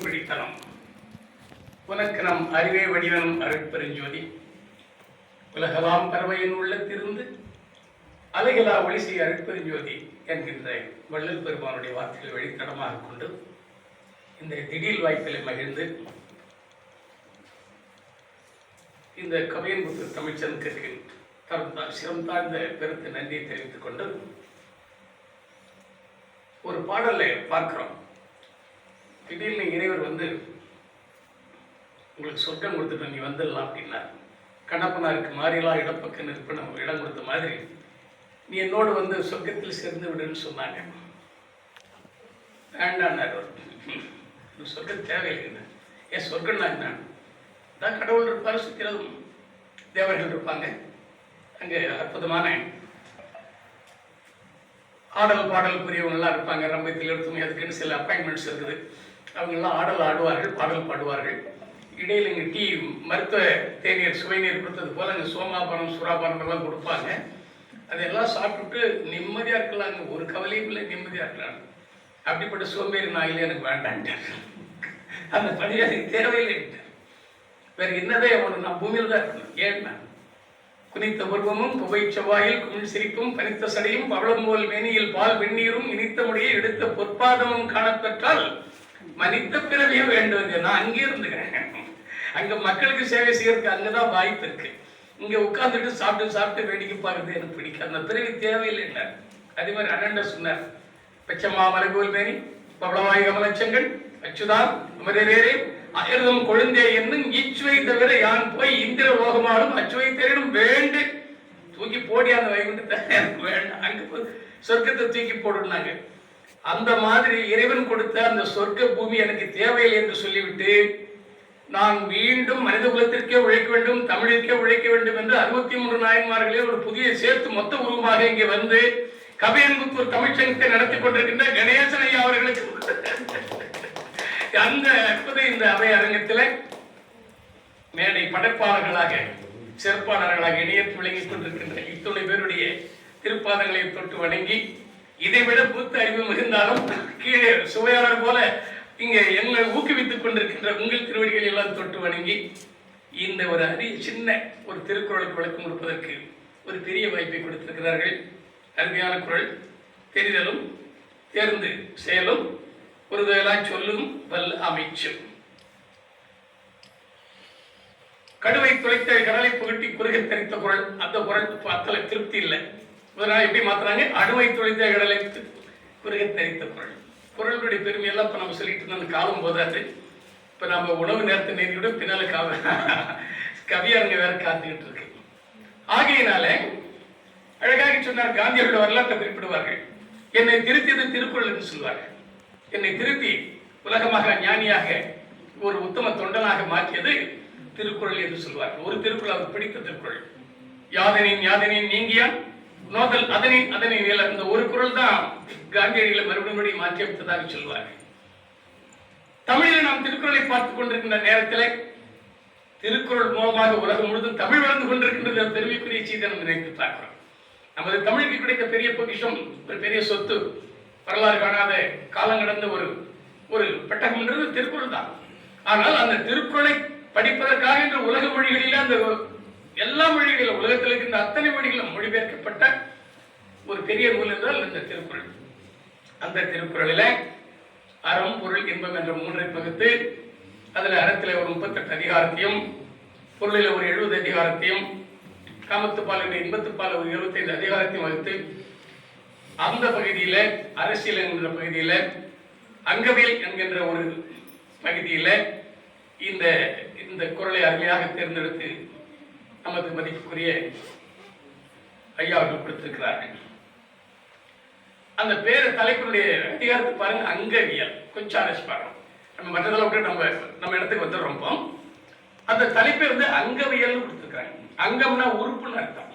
பிடித்தனம் உனக்கு நம் அறிவே வடிவனும் அருட்பெருஞ்சோதி உலகலாம் பறவையின் உள்ளத்திலிருந்து அலைகளா ஒளி செய்ய அருட்பெருஞ்சோதி என்கின்ற வள்ளல் பெருமானுடைய வார்த்தைகளை வழித்தடமாக கொண்டு இந்த திடீர் வாய்ப்பில் மகிழ்ந்து இந்த கவியன்புத்து தமிழ்ச்சனுக்கு சிரம் தாழ்ந்த பெருத்த நன்றியை தெரிவித்துக் கொண்டு ஒரு பாடலை பார்க்கிறோம். திடீர்னு இறைவர் உங்களுக்கு சொர்க்கம் கொடுத்துட்டு நீ வந்துடலாம் அப்படின்னா, கண்ணப்பனாருக்கு மாறிலாம் இடப்பக்கம் இருப்ப நம்ம இடம் கொடுத்த மாதிரி நீ என்னோடு சொர்க்கத்தில் சேர்ந்து விடுன்னு சொன்னாங்க. வேண்டான்னார். சொர்க்கம் தேவையில்லைங்க. ஏன் சொர்க்கம்னா என்ன? தான் கடவுள் இருப்பார், சுத்திரதும் தேவர்கள் இருப்பாங்க. அங்கே அற்புதமான ஆடல் பாடல் புரியவங்களாம் இருப்பாங்க. ரம்பத்தில் எடுத்துமே அதுக்குன்னு சில அப்பாயின்மெண்ட்ஸ் இருக்குது. அவங்கெல்லாம் ஆடல் ஆடுவார்கள், பாடல் பாடுவார்கள். இடையில் இங்கே டீ மருத்துவ தேநீர் சுவைநீர் கொடுத்தது போல் அங்கே சோமாபானம் சுறாபானம் எல்லாம் கொடுப்பாங்க. அதெல்லாம் சாப்பிட்டுட்டு நிம்மதியாக இருக்கலாங்க. ஒரு கவலையும் இல்லை, நிம்மதியாக இருக்கலாம். அப்படிப்பட்ட சோம்பேறி நாயிலே எனக்கு வேண்டான்ட்டார். அந்த பணி எனக்கு தேவையில்லைன்ட்டார். வேறு என்னதே அவனு நான் பூமியில் தான் இருக்கணும். ஏன்னா குனித்த உருவமும் புகை செவ்வாயில் குமிழ் சிரிப்பும் பனித்த சடையும் பவளம் போல் மேனியில் பால் வெந்நீரும் இனித்த முடியை எடுத்த பொற்பாதமும் காணப்பெற்றால் மனித பிறவியும் வேண்டும். நான் அங்கே இருந்துக்கிறேன். அங்க மக்களுக்கு சேவை செய்யறதுக்கு அங்கதான் வாய்ப்பு இருக்கு. இங்க உட்கார்ந்துட்டு சாப்பிட்டு வேடிக்கை பார்க்கறது எனக்கு பிடிக்கும். அந்த பிறவி தேவையில்லை. அதே மாதிரி அண்ணன் சொன்னார், பச்சம்மா மலைகோல் மேனி பவளவாய் கமலச்சங்கள் அச்சுதான் அமரேரே அயர்தம் கொழுந்தே என்னும் இச்சுவை தவிர யான் போய் இந்திர லோகமாலும் அச்சுவை தேரிடும் வேண்டு தூக்கி போடி அந்த வைகுண்டத்தை எனக்கு வேண்டாம். அங்க சொர்க்கத்தை தூக்கி போடுனாங்க. அந்த மாதிரி இறைவன் கொடுத்த அந்த சொர்க்க பூமி எனக்கு தேவையில்லை என்று சொல்லிவிட்டு நான் மீண்டும் மனித குலத்திற்கே உழைக்க வேண்டும், தமிழிற்கே உழைக்க வேண்டும் என்று 63 நாயன்மார்களே ஒரு புதிய சேர்த்து மொத்த உருவமாக இங்கே வந்து கவியன்புத்தூர் தமிழ்ச்சங்கத்தை நடத்தி கொண்டிருக்கின்ற கணேசன் ஐயா அவர்களுக்கு அந்த இந்த அவை அரங்கத்தில் மேடை படைப்பாளர்களாக சிறப்பாளர்களாக இணையத்து விளங்கிக் கொண்டிருக்கின்ற இத்துணை பேருடைய திருப்பாதங்களை தொட்டு வணங்கி, இதைவிட பூத்த அறிவு மிகுந்தாலும் கீழே சுவையாளர் போல இங்கே எங்களை ஊக்குவித்துக் கொண்டிருக்கின்ற உங்கள் திருவடிகள் எல்லாம் தொட்டு வணங்கி இந்த ஒரு சின்ன ஒரு திருக்குறளுக்கு விளக்கம் கொடுப்பதற்கு ஒரு பெரிய வாய்ப்பை கொடுத்திருக்கிறார்கள். அருமையான குரல், தெரிதலும் தேர்ந்து செயலும் ஒருதலாய் சொல்லும் வல் அமைச்சும். கடுவை துளைத்த கடலை புகட்டி குறுக தெரித்த குரல். அந்த குரல் அத்தல திருப்தி இல்லை. எப்படி மாத்துறாங்க? அடுவை துளைத்த கடலை குறுக தெரித்த குரல். குரலுடைய பெருமையெல்லாம் இப்ப நம்ம சொல்லிட்டு இருந்தோம். காலம் போதாது. இப்ப நம்ம உணவு நேரத்தை நேரிட பின்னால கவியரங்க வேற காத்துக்கிட்டு இருக்கு. ஆகையினால அழகாக சொன்னார். காந்தியோட வரலாற்றை குறிப்பிடுவார்கள். என்னை திருத்தியது திருக்குறள் என்று சொல்வார்கள். என்னை திருத்தி உலகமாக ஞானியாக ஒரு உத்தம தொண்டனாக மாற்றியது திருக்குறள் என்று சொல்வார்கள். ஒரு திருக்குறள் அவர் பிடித்த திருக்குறள். யாதனின் நீங்கியான் நோதல் அதனின் நில. இந்த ஒரு குறள் தான் காந்தியடிகளை மறுபடியும் மாற்றி அமைத்ததாக சொல்வார்கள். தமிழில் நாம் திருக்குறளை பார்த்துக் கொண்டிருக்கின்ற நேரத்தில் திருக்குறள் மூலமாக உலகம் முழுவதும் தமிழ் வளர்ந்து கொண்டிருக்கின்ற பெருமைக்குரிய செய்தி நம்ம நினைத்து பார்க்கிறோம். நமது தமிழுக்கு கிடைத்த பெரிய பொக்கிஷம், ஒரு பெரிய சொத்து, வரலாறு காணாத காலம் கடந்த ஒரு பெட்டகம் என்றது திருக்குறள் தான். ஆனால் அந்த திருக்குறளை படிப்பதற்காக இந்த உலக மொழிகளில் அந்த எல்லா மொழிகளிலும் உலகத்தில் இருக்கின்ற அத்தனை மொழிகளும் மொழிபெயர்க்கப்பட்ட ஒரு பெரிய நூல் என்றால் இந்த திருக்குறள். அந்த திருக்குறளில் அறம் பொருள் இன்பம் என்ற 3 பகுத்து, அதில் அறத்தில் ஒரு 38 அதிகாரத்தையும், பொருளில் ஒரு 70 அதிகாரத்தையும், காமத்துப்பால் என்ற இன்பத்துப்பால் ஒரு 25 அதிகாரத்தையும் வகுத்து, அந்த பகுதியில அரசியல் என்கின்ற பகுதியில அங்கவியல் என்கின்ற ஒரு பகுதியில இந்த குறளை அருமையாக தேர்ந்தெடுத்து நமது மதிப்புக்குரிய ஐயா அவர்கள் கொடுத்திருக்கிறார்கள். அந்த பேர தலைப்பினுடைய அதிகாரத்தை பாருங்க, அங்கவியல். கொஞ்சம் ஆராய்ச்சி பார்க்கணும். நம்ம மற்றதெல்லாம் விட்டு நம்ம இடத்துக்கு வந்துடுறோம். அந்த தலைப்பை அங்கவியல் கொடுத்திருக்கிறாங்க. அங்கம்னா உறுப்புன்னு அர்த்தம்.